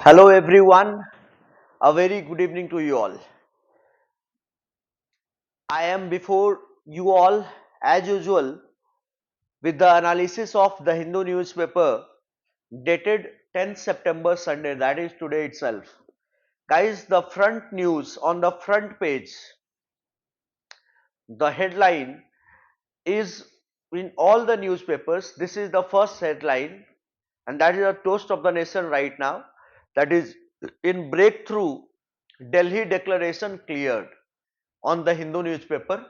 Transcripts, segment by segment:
Hello everyone, a very good evening to you all. I am before you all as usual with the analysis of the Hindu newspaper dated 10th September Sunday, that is today itself. Guys, the front news on the front page, the headline is in all the newspapers. This is the first headline, and that is a toast of the nation right now. That is in breakthrough, Delhi declaration cleared on the Hindu newspaper.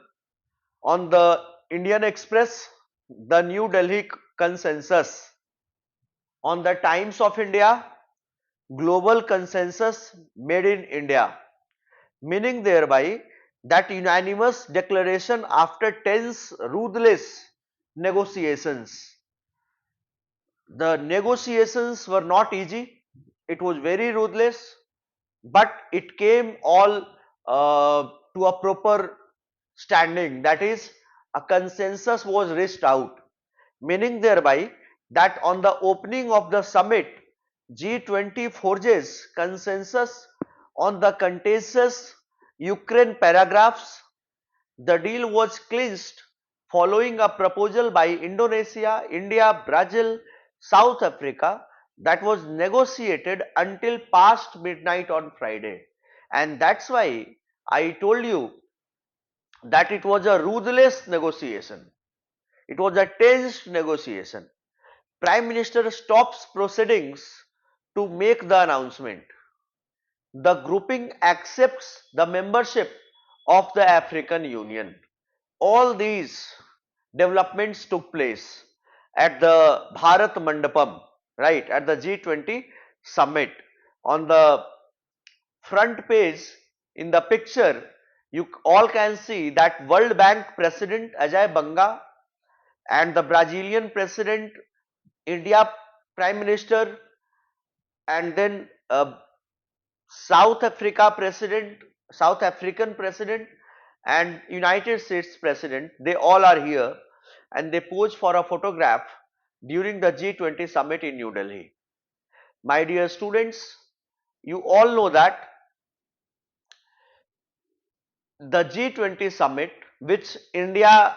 On the Indian Express, the New Delhi consensus. On the Times of India, global consensus made in India, meaning thereby that unanimous declaration after tense, ruthless negotiations. The negotiations were not easy, it was very ruthless, but it came all to a proper standing, that is, a consensus was reached out, meaning thereby that on the opening of the summit, G20 forges consensus on the contentious Ukraine paragraphs. The deal was clinched following a proposal by Indonesia, India, Brazil, South Africa that was negotiated until past midnight on Friday. And that's why I told you that it was a ruthless negotiation. It was a tense negotiation. Prime Minister stops proceedings to make the announcement. The grouping accepts the membership of the African Union. All these developments took place at the Bharat Mandapam, right, at the G20 summit. On the front page in the picture, you all can see that World Bank President Ajay Banga and the Brazilian President, India Prime Minister, and then South African President, and United States President, they all are here and they pose for a photograph during the G20 summit in New Delhi. My dear students, you all know that the G20 summit, which India,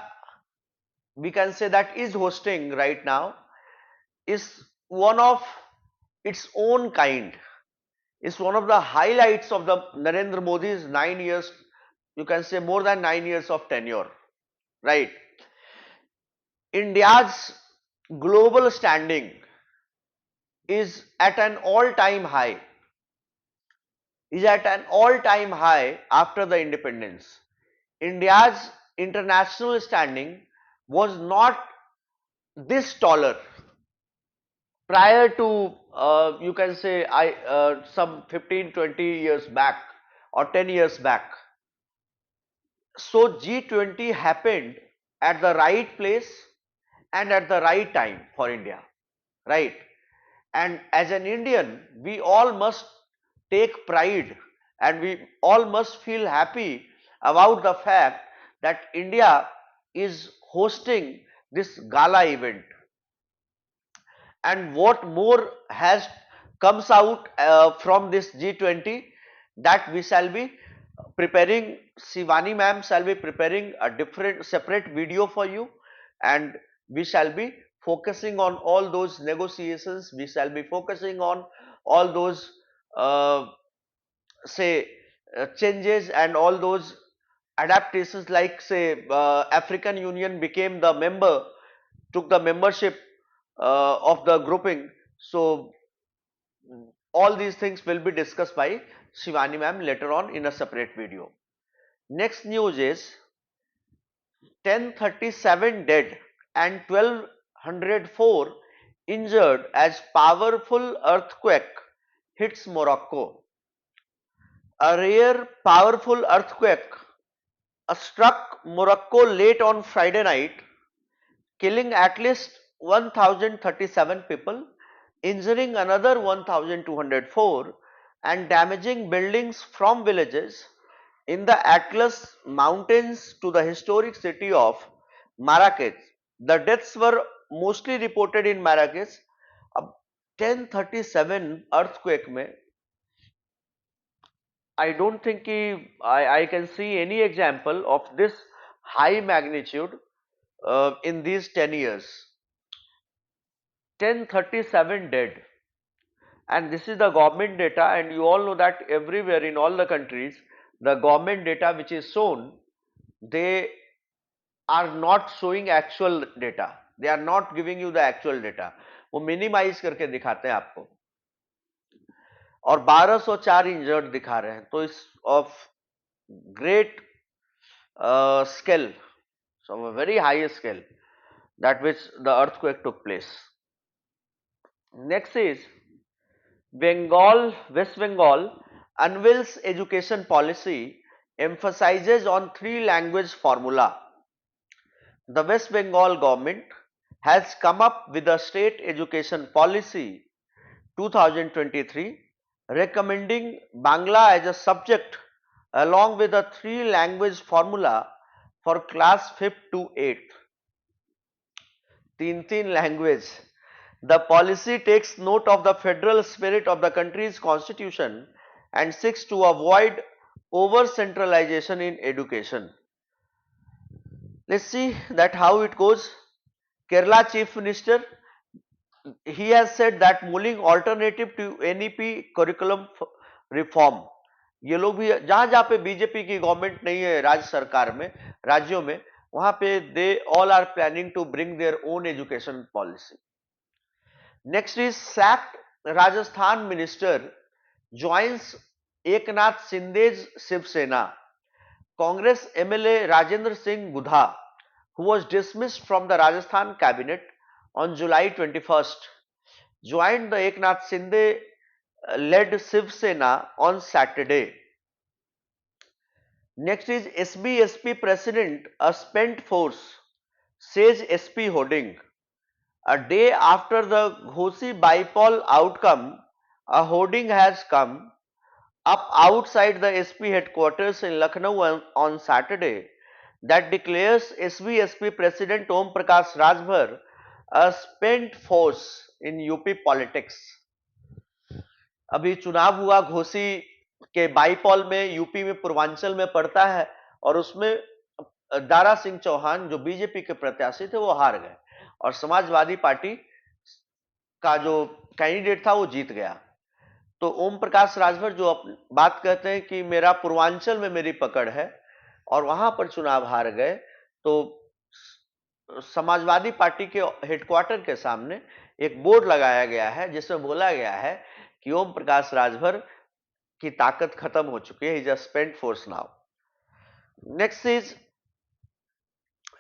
we can say that is hosting right now, is one of its own kind. It's one of the highlights of the Narendra Modi's 9 years, you can say more than 9 years of tenure, right? India's global standing is at an all-time high, after the independence. India's international standing was not this taller prior to you can say some 15-20 years back or 10 years back. So G20 happened at the right place and at the right time for India, right? And as an Indian, we all must take pride and we all must feel happy about the fact that India is hosting this gala event. And what more has comes out from this G20, that we shall be preparing, Shivani ma'am shall be preparing a different separate video for you, and we shall be focusing on all those negotiations, we shall be focusing on all those uh, say changes and all those adaptations, like say African Union became the member, took the membership of the grouping. So all these things will be discussed by Shivani ma'am later on in a separate video. Next news is 1037 dead and 1204 injured as powerful earthquake hits Morocco. A rare powerful earthquake struck Morocco late on Friday night, killing at least 1037 people, injuring another 1204, and damaging buildings from villages in the Atlas Mountains to the historic city of Marrakech. The deaths were mostly reported in Marrakech. अब 1037 earthquake में I don't think I can see any example of this high magnitude in these 10 years. 1037 dead, and this is the government data, and you all know that everywhere in all the countries the government data which is shown, they are not showing actual data, they are not giving you the actual data, वो minimise करके दिखाते हैं आपको, और 1204 injured दिखा रहे हैं, तो इस of great scale, so a very high scale that which the earthquake took place. Next is Bengal, West Bengal unveils education policy emphasizes on three language formula. The West Bengal government has come up with a state education policy 2023 recommending Bangla as a subject along with a three language formula for class 5th to 8th. तीन language. The policy takes note of the federal spirit of the country's constitution and seeks to avoid over centralization in education. Let's see that how it goes. Kerala Chief Minister, he has said that mulling alternative to NEP curriculum reform. ये लोग भी जहां जहां पे BJP की government नहीं है राज्य सरकार में, राज्यों में, वहां पे they all are planning to bring their own education policy. Next is sacked Rajasthan minister joins Eknath Shinde's Shiv Sena. Congress MLA Rajendra Singh Budha, who was dismissed from the Rajasthan cabinet on July 21st, joined the Eknath Shinde led Shiv Sena on Saturday. Next is SBSP president, a spent force, says SP hoarding. A day after the Ghosi bypoll outcome, a hoarding has come up outside the SP headquarters in Lucknow on Saturday that declares SBSP President Om Prakash Rajbhar a spent force in UP politics. अभी चुनाव हुआ घोसी के बाईपॉल में, UP में पूर्वांचल में पड़ता है, और उसमें दारा सिंह चौहान जो बीजेपी के प्रत्याशी थे वो हार गए और समाजवादी पार्टी का जो कैंडिडेट था वो जीत गया. तो ओम प्रकाश राजभर जो बात कहते हैं कि मेरा पूर्वांचल में मेरी पकड़ है और वहां पर चुनाव हार गए, तो समाजवादी पार्टी के हेडक्वार्टर के सामने एक बोर्ड लगाया गया है जिसमें बोला गया है कि ओम प्रकाश राजभर की ताकत खत्म हो चुकी है, is a spent force now. Next is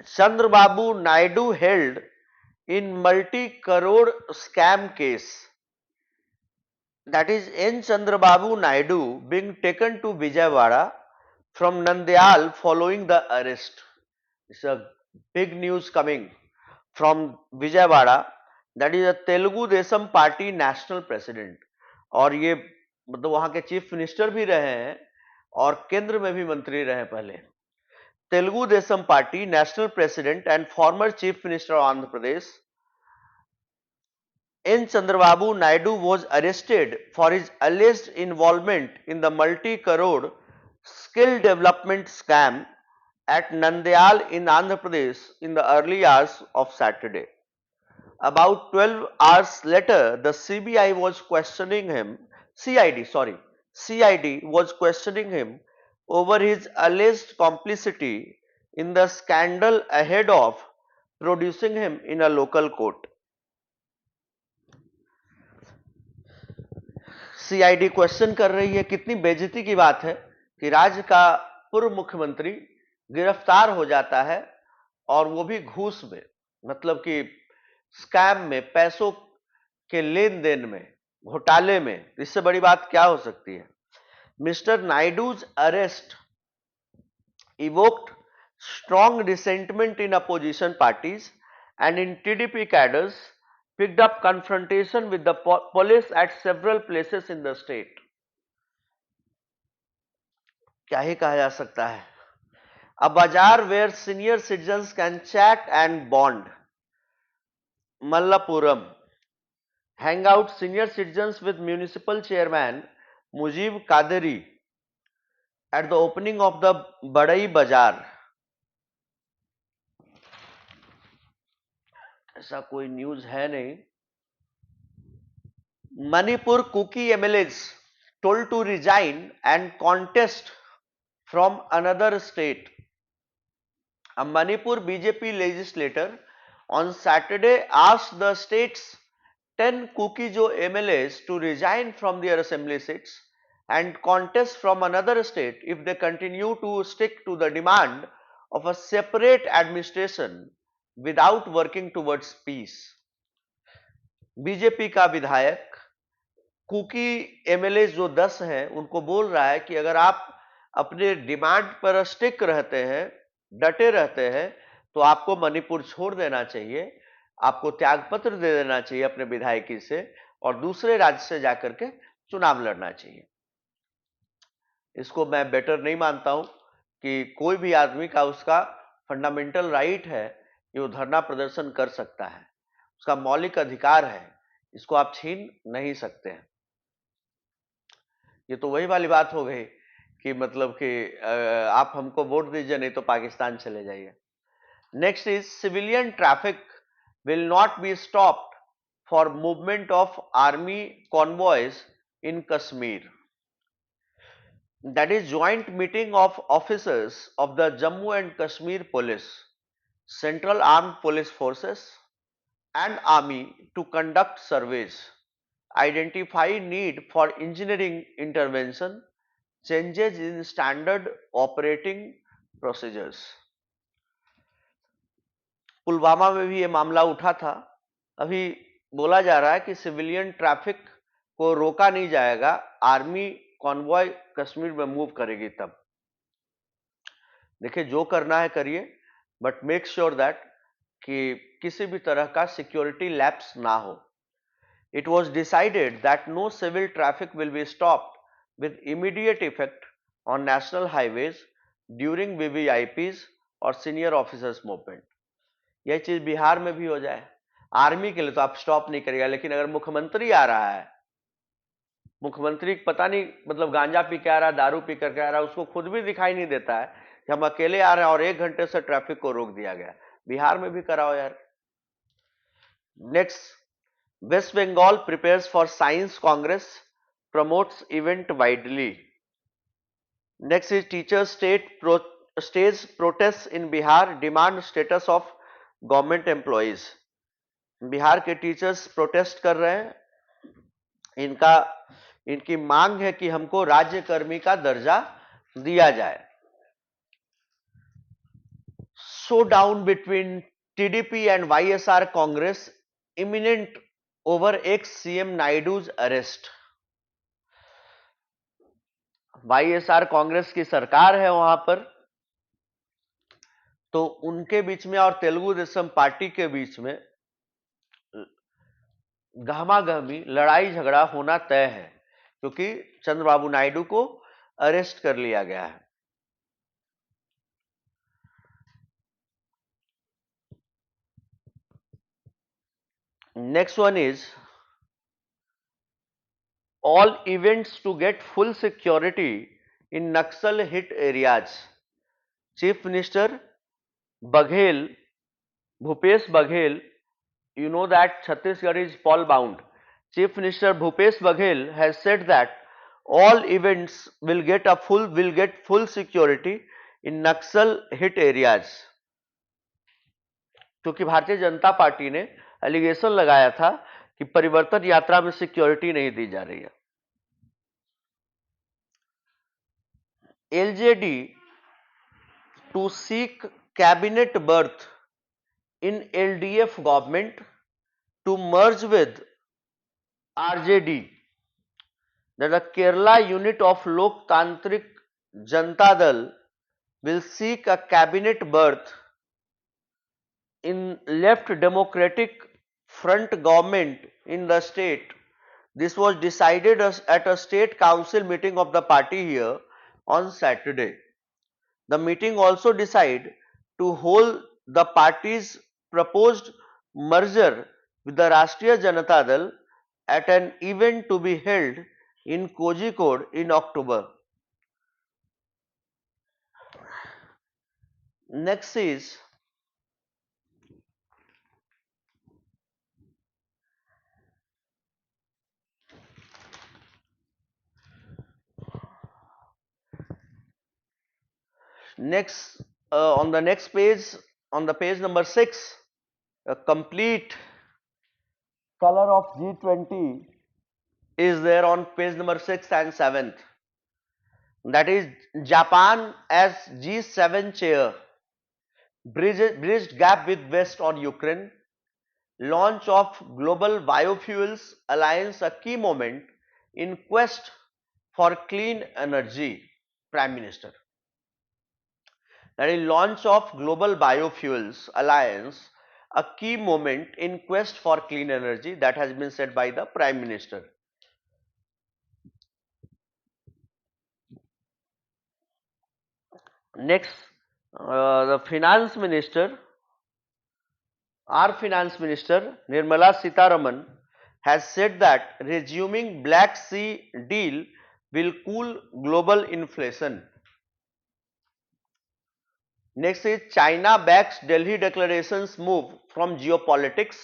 Chandrababu Naidu held in multi-crore scam case. That is N. Chandrababu Naidu being taken to Vijayawada from Nandyal following the arrest. It's a big news coming from Vijayawada. That is a Telugu Desam Party national president. और ये मतलब वहां के chief minister भी रहे हैं और केंद्र में भी मंत्री रहे पहले. Telugu Desam Party national president and former chief minister of Andhra Pradesh N. Chandrababu Naidu was arrested for his alleged involvement in the multi-crore skill development scam at Nandyal in Andhra Pradesh in the early hours of Saturday. About 12 hours later, the CBI was questioning him, CID was questioning him over his alleged complicity in the scandal ahead of producing him in a local court. CID question कर रही है. कितनी बेइज्जती की बात है कि राज्य का पूर्व मुख्यमंत्री गिरफ्तार हो जाता है और वो भी घूस में, मतलब कि स्कैम में, पैसों के लेन देन में, घोटाले में. इससे बड़ी बात क्या हो सकती है. Mister Naidu's arrest evoked strong resentment in opposition parties and in TDP cadres picked up confrontation with the police at several places in the state. क्या ही कहा जा सकता है. A bazaar where senior citizens can chat and bond. Mallapuram. Hang out senior citizens with municipal chairman Mujib Kaderi at the opening of the Badai Bazaar. ऐसा कोई news है नहीं. Manipur Kuki MLAs told to resign and contest from another state. A Manipur BJP legislator on Saturday asked the state's 10 Kukijo MLAs to resign from their assembly seats and contest from another state if they continue to stick to the demand of a separate administration without working towards peace. BJP का विधायक cookie MLA जो 10 हैं उनको बोल रहा है कि अगर आप अपने डिमांड पर स्टिक रहते हैं, डटे रहते हैं, तो आपको मणिपुर छोड़ देना चाहिए, आपको त्यागपत्र दे देना चाहिए अपने विधायकी से और दूसरे राज्य से जाकर के चुनाव लड़ना चाहिए. इसको मैं बेटर नहीं मानता हूं कि कोई भी आदमी का उसका फंडामेंटल राइट है कि वो धरना प्रदर्शन कर सकता है, उसका मौलिक अधिकार है, इसको आप छीन नहीं सकते हैं. ये तो वही वाली बात हो गई कि मतलब कि आप हमको वोट दीजिए नहीं तो पाकिस्तान चले जाइए. Next is civilian traffic will not be stopped for movement of army convoys in Kashmir. That is joint meeting of officers of the Jammu and Kashmir Police, Central Armed Police Forces and Army to conduct surveys, identify need for engineering intervention, changes in standard operating procedures. Pulwama में भी ये मामला उठा था. अभी बोला जा रहा है कि सिविलियन ट्रैफिक को रोका नहीं जाएगा, आर्मी कॉन्वॉय कश्मीर में मूव करेगी तब. देखिए जो करना है करिए, बट मेक श्योर दैट कि किसी भी तरह का सिक्योरिटी लैप्स ना हो. It was decided that no civil traffic will be stopped with immediate effect on national highways during VVIPs और senior officers movement. यह चीज बिहार में भी हो जाए. आर्मी के लिए तो आप स्टॉप नहीं करिएगा, लेकिन अगर मुख्यमंत्री आ रहा है, मुख्यमंत्री पता नहीं मतलब गांजा पी के आ रहा है, दारू पी करके आ रहा है, उसको खुद भी दिखाई नहीं देता है कि हम अकेले आ रहे हैं और 1 घंटे से ट्रैफिक को रोक दिया गया. बिहार में भी कराओ यार. Next, West Bengal prepares for Science Congress, promotes event widely. Next is teachers stage protests in Bihar demand status of government employees. Bihar के टीचर्स प्रोटेस्ट कर रहे हैं. इनकी मांग है कि हमको राज्यकर्मी का दर्जा दिया जाए. Showdown between TDP and YSR Congress imminent over ex-CM Naidu's arrest. YSR Congress की सरकार है वहां पर, तो उनके बीच में और तेलुगु देशम पार्टी के बीच में गहमागहमी लड़ाई झगड़ा होना तय है, क्योंकि चंद्रबाबू नायडू को अरेस्ट कर लिया गया है. Next one is all events to get full security in Naxal hit areas. Chief Minister Baghel, Bhupesh Baghel, you know that Chhattisgarh is poll bound. Chief Minister Bhupesh Baghel has said that all events will get full security in Naxal hit areas. क्योंकि Bharatiya Janata party ने allegation लगाया था कि परिवर्तन यात्रा में security नहीं दी जा रही है. LJD to seek cabinet berth in LDF government to merge with RJD, that the Kerala unit of Lok Tantrik Janata Dal will seek a cabinet berth in left democratic front government in the state. This was decided at a state council meeting of the party here on Saturday. The meeting also decided to hold the party's proposed merger with the Rashtriya Janata Dal at an event to be held in Kozhikode in October. Next is next on the next page, on the page number 6, a complete color of G20 is there on page number 6 and 7th. That is Japan as G7 chair, bridged gap with West on Ukraine, launch of Global Biofuels Alliance a key moment in quest for clean energy, Prime Minister. That is launch of Global Biofuels Alliance a key moment in quest for clean energy, that has been said by the Prime Minister. Next, the Finance Minister, our Finance Minister Nirmala Sitharaman has said that resuming Black Sea deal will cool global inflation. Next is China backs Delhi declarations move from geopolitics.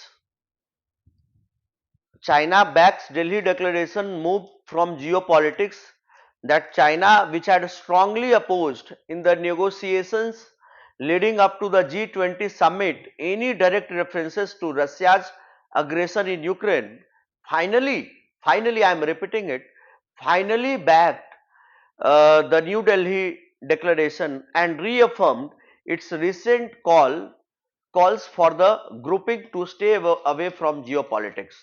China backs Delhi declaration move from geopolitics, that China, which had strongly opposed in the negotiations leading up to the G20 summit any direct references to Russia's aggression in Ukraine, finally I am repeating it, finally backed the New Delhi declaration and reaffirmed its recent calls for the grouping to stay away from geopolitics.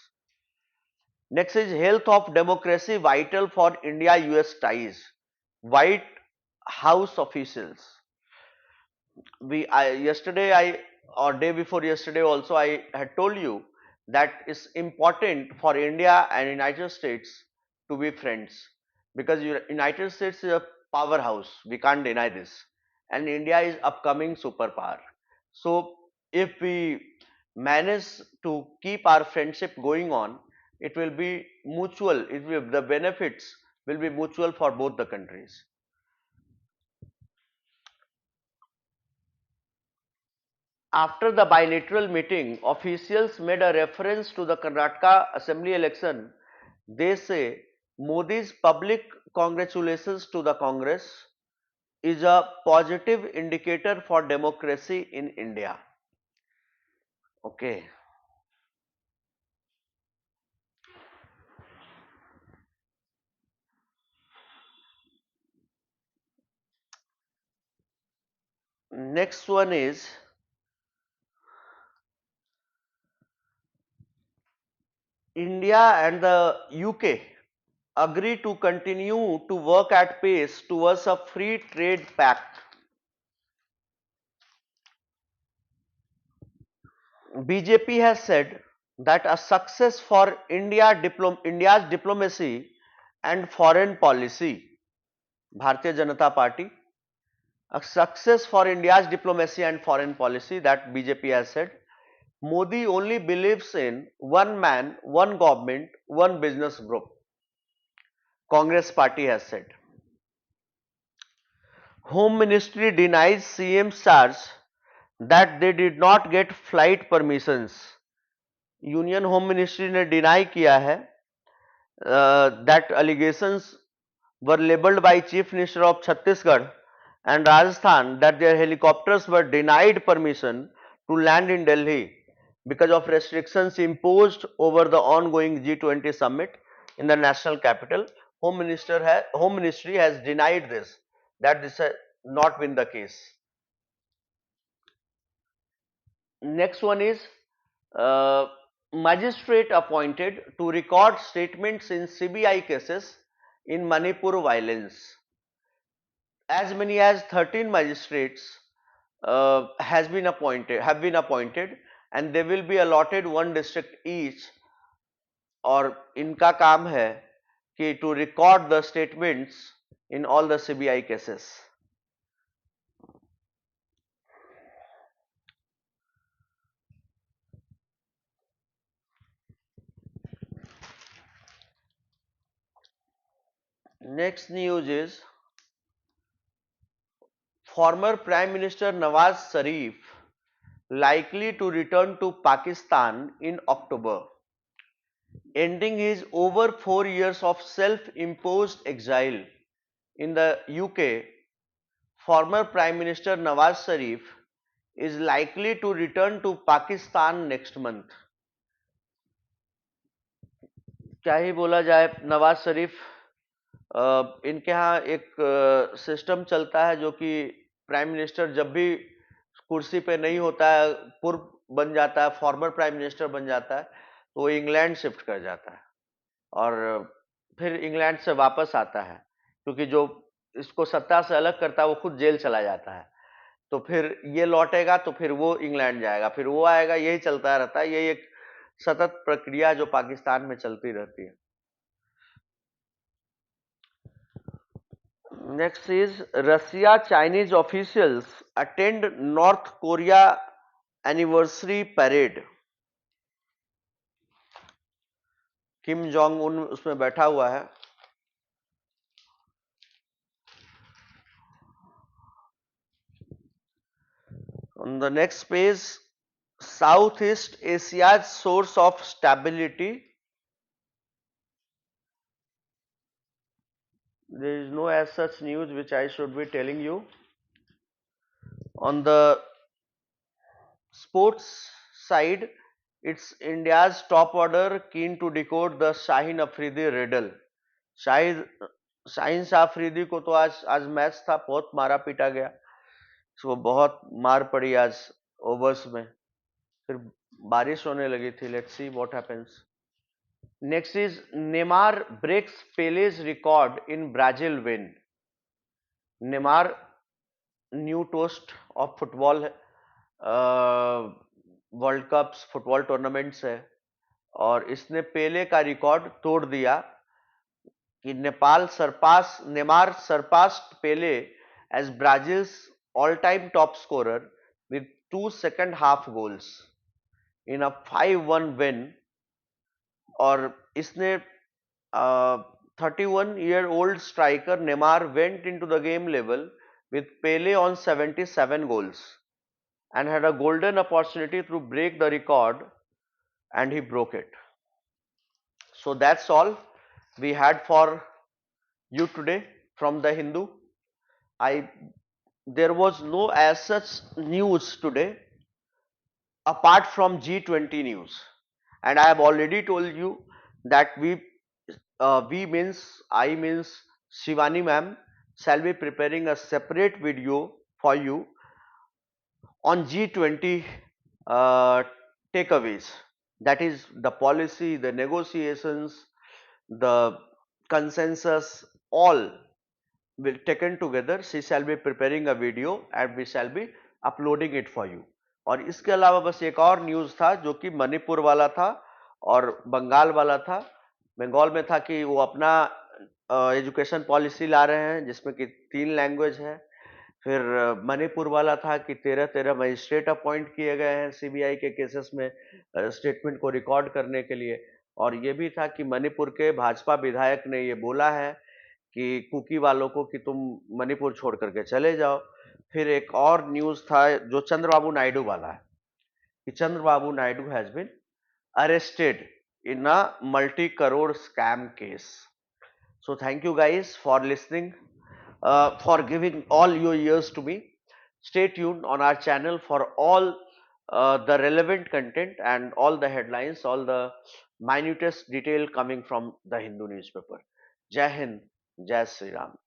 Next is health of democracy vital for India-US ties. White House officials. Yesterday or day before yesterday also I had told you that it's important for India and United States to be friends, because United States is a powerhouse. We can't deny this, and India is upcoming superpower. So if we manage to keep our friendship going on, it will be mutual. The benefits will be mutual for both the countries. After the bilateral meeting, officials made a reference to the Karnataka Assembly election. They say Modi's public congratulations to the Congress is a positive indicator for democracy in India. Okay. Next one is India and the UK agree to continue to work at pace towards a free trade pact. BJP has said that a success for India's diplomacy and foreign policy, Bharatiya Janata Party, a success for India's diplomacy and foreign policy, that BJP has said. Modi only believes in one man, one government, one business group, Congress party has said. Home Ministry denies CM charge that they did not get flight permissions. Union home ministry ने deny किया है that allegations were labeled by Chief Minister of Chhattisgarh and Rajasthan that their helicopters were denied permission to land in Delhi because of restrictions imposed over the ongoing G20 summit in the national capital. Home Ministry has denied this, that this has not been the case. Next one is uh, magistrate appointed to record statements in CBI cases in Manipur violence. As many as 13 magistrates have been appointed, and they will be allotted one district each, और इनका काम है कि to record the statements in all the CBI cases. Next news is Former Prime Minister Nawaz Sharif likely to return to Pakistan in October, ending his over 4 years of self-imposed exile in the UK. Former Prime Minister Nawaz Sharif is likely to return to Pakistan next month. क्या ही बोला जाए, नवाज शरीफ, इनके यहाँ एक system चलता है जो कि प्राइम मिनिस्टर जब भी कुर्सी पे नहीं होता है, पूर्व बन जाता है, फॉर्मर प्राइम मिनिस्टर बन जाता है, तो वो इंग्लैंड शिफ्ट कर जाता है और फिर इंग्लैंड से वापस आता है, क्योंकि जो इसको सत्ता से अलग करता है वो खुद जेल चला जाता है। तो फिर ये लौटेगा तो फिर वो इंग्लैंड जाएगा, फिर वो आएगा, यही चलता रहता है। यही एक सतत प्रक्रिया जो पाकिस्तान में चलती रहती है। Next is Russia Chinese officials attend North Korea anniversary parade. Kim Jong Un उसमें बैठा हुआ है। On the next page, Southeast Asia's source of stability. There is no as such news which I should be telling you. On the sports side, it's India's top order keen to decode the Shaheen Afridi riddle. Shaheen Shah Afridi को तो आज match था, बहुत मारा पीटा गया, उसको बहुत मार पड़ी आज ओवर्स में, फिर बारिश होने लगी थी। Let's see what happens. Next is Neymar breaks Pele's record in Brazil win. Neymar new toast of football, world cups, football tournaments है, और इसने पेले का रिकॉर्ड तोड़ दिया कि Neymar surpassed Pele as Brazil's all-time top scorer with 2 second half goals in a 5-1 win, और इसने 31-year-old striker Neymar went into the game level with Pele on 77 goals and had a golden opportunity to break the record, and he broke it. So that's all we had for you today from the Hindu. There was no as such news today apart from G20 news, and I have already told you that we means I means Shivani ma'am shall be preparing a separate video for you on G20 takeaways. That is the policy, the negotiations, the consensus, all will taken together. She shall be preparing a video and we shall be uploading it for you. और इसके अलावा बस एक और news था जो कि मणिपुर वाला था और बंगाल वाला था। बंगाल में था कि वो अपना एजुकेशन पॉलिसी ला रहे हैं जिसमें कि 3 लैंग्वेज है। फिर मणिपुर वाला था कि 13 मजिस्ट्रेट अपॉइंट किए गए हैं सीबीआई के केसेस में स्टेटमेंट को रिकॉर्ड करने के लिए, और ये भी था कि मणिपुर के भाजपा विधायक ने ये बोला है कि कुकी वालों को कि तुम मणिपुर छोड़ करके चले जाओ। फिर एक और न्यूज़ था जो चंद्रबाबू नायडू वाला है कि Chandrababu Naidu has been arrested in a multi-crore scam case. So thank you guys for listening, for giving all your ears to me. Stay tuned on our channel for all the relevant content and all the headlines, all the minutest detail coming from the Hindu newspaper. Jai Hind, Jai Sri Ram.